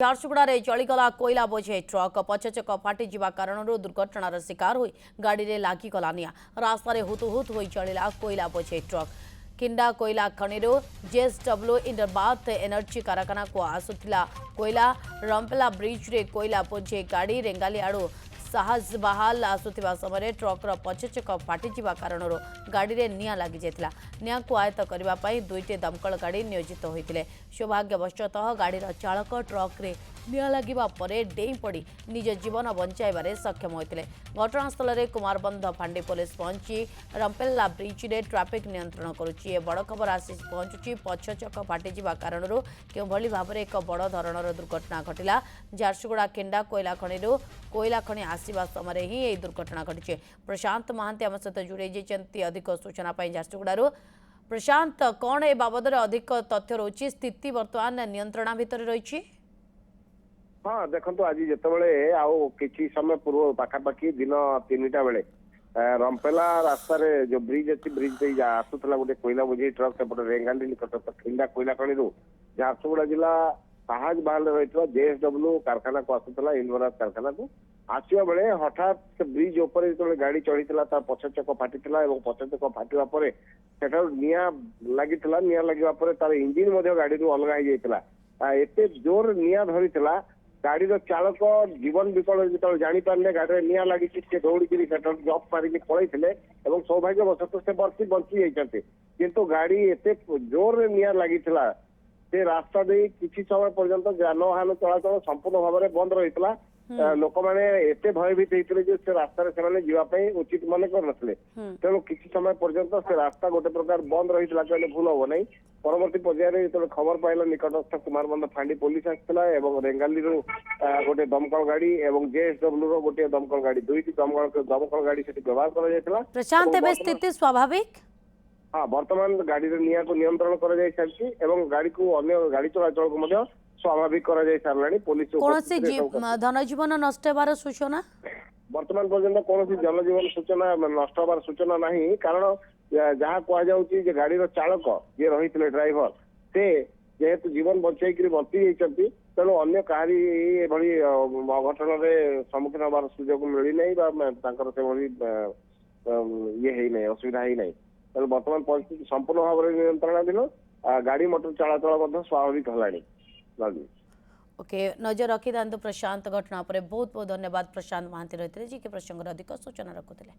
ଝାରସୁଗୁଡ଼ାରେ ଚଳିଗଲା କୋଇଲା ବୋଝେଇ ଟ୍ରକ୍ ପଛଚକ ଫାଟିଯିବା କାରଣରୁ ଦୁର୍ଘଟଣାର ଶିକାର ହୋଇ ଗାଡ଼ିରେ ଲାଗିଗଲା ନିଆଁ। ରାସ୍ତାରେ ହୁତୁହୁତୁ ହୋଇ ଚଳିଲା କୋଇଲା ବୋଝେଇ ଟ୍ରକ୍। କିଣ୍ଡା କୋଇଲା ଖଣିରୁ ଜେଏସଡବ୍ଲ୍ୟୁ ଇଣ୍ଡରବାଥ ଏନର୍ଜି କାରଖାନାକୁ ଆସୁଥିଲା କୋଇଲା। ରମ୍ପେଲା ବ୍ରିଜ୍ରେ କୋଇଲା ବୋଝେଇ ଗାଡ଼ି ରେଙ୍ଗାଲି ଆଡ଼ୁ ସାହାଜବାହାଲ ଆସୁଥିବା ସମୟରେ ଟ୍ରକ୍ର ପଛଚକ ଫାଟିଯିବା କାରଣରୁ ଗାଡ଼ିରେ ନିଆଁ ଲାଗିଯାଇଥିଲା। ନିଆଁକୁ ଆୟତ୍ତ କରିବା ପାଇଁ ଦୁଇଟି ଦମକଳ ଗାଡ଼ି ନିୟୋଜିତ ହୋଇଥିଲେ। ସୌଭାଗ୍ୟବଶତଃ ଗାଡ଼ିର ଚାଳକ ଟ୍ରକ୍ରେ ନିଆଁ ଲାଗିବା ପରେ ଡେଇଁ ପଡ଼ି ନିଜ ଜୀବନ ବଞ୍ଚାଇବାରେ ସକ୍ଷମ ହୋଇଥିଲେ। ଘଟଣାସ୍ଥଳରେ କୁମାରବନ୍ଧ ଫାଣ୍ଡି ପୋଲିସ ପହଞ୍ଚି ରମ୍ପେଲା ବ୍ରିଜ୍ରେ ଟ୍ରାଫିକ୍ ନିୟନ୍ତ୍ରଣ କରୁଛି। ଏ ବଡ଼ ଖବର ଆସି ପହଞ୍ଚୁଛି ପଛଚକ ଫାଟିଯିବା କାରଣରୁ କେଉଁଭଳି ଭାବରେ ଏକ ବଡ଼ ଧରଣର ଦୁର୍ଘଟଣା ଘଟିଲା। ଝାରସୁଗୁଡ଼ା କିଣ୍ଡା କୋଇଲା ଖଣିରୁ କୋଇଲା ଖଣି ଆସିବା ସମୟରେ ହିଁ ଏହି ଦୁର୍ଘଟଣା ଘଟିଛି। ପ୍ରଶାନ୍ତ ମହାନ୍ତି ଆମ ସହିତ ଯୋଡ଼ି ଯାଇଛନ୍ତି ଅଧିକ ସୂଚନା ପାଇଁ ଝାରସୁଗୁଡ଼ାରୁ। प्रशांत कौन ए बाबद अधिक तथ्य रही स्थिति बर्तमान नियंत्रण भितर रही? हाँ देखो आज जिते कि समय पूर्व पाखापाखि दिन 3टा बेले रंपेला रास्ता जो ब्रिज अच्छी ब्रिज आसूला गोटे कोईला बोझे ट्रक सेपटे रेंगाली निकटस्थ खिंडा कोईला खणी झारसुगुड़ा जिला साहज बाहल रही जेएसडब्ल्यू कारखाना को आसूला इनवराज कारखाना को आसवा बेले हठात से ब्रिज उपर जो गाड़ी चढ़ी पछचक फाटी पछचक फाटा पर निया लगी निया लगे तार इंजिन गाड़ी अलग हो जाता एत जोर निया धरी गाड़ी चालक जीवन विकल जो जापारे गाड़ी निया लगी दौड़ी जब मारिक पलैते सौभाग्यवशत से बंची जाते किंतु गाड़ी एत जोर निया लगी से रास्ता दे किसी समय पर्यंत जानवाहन चलाचल संपूर्ण भाव में बंद रही लोक मैंने एत भयभीत होते से रास्ता जावाई उचित मन कर तेणु किसी समय पर्यंत से रास्ता गोटे प्रकार बंद रही कहले भूल हम ना परवर्ती पर्यायर जो खबर पाइला निकटस्थ कुमारबंध फांडी पुलिस आसाला रेंगाली गोटे दमकल गाड़ी और जेएसडब्ल्यू गोटे दमकल गाड़ी दुईटी दमकल गाड़ी से व्यवहार कर प्रशांत स्थिति स्वाभाविक। हाँ बर्तमान गाड़ी निया को नियंत्रण कर गाड़ी को अन्य गाड़ी चलाचल को स्वाभाविक कर सारा पुलिस धनजीवन नष्ट होवार सूचना बर्तमान पर्यंत कौन जनजीवन सूचना नष्ट होवार सूचना ना कारण जहाँ कहुचे गाड़ी चालक जी रही ड्राइवर से जेहेतु जीवन बचाई बंची जाती तेणु अन्य कहारी अघटन सम्मुखीन हमार सुजोग मिलना ये ना असुविधा ही ना तेणु बर्तमान परिस्थिति संपूर्ण भाव में नियंत्रणाधीन गाड़ी मोटर चलाचल स्वाभाविक है। ओके नजर रखी था प्रशांत घटना पर बहुत बहुत धन्यवाद प्रशांत महांती रही जी के प्रसंग अधिक सूचना रखुले।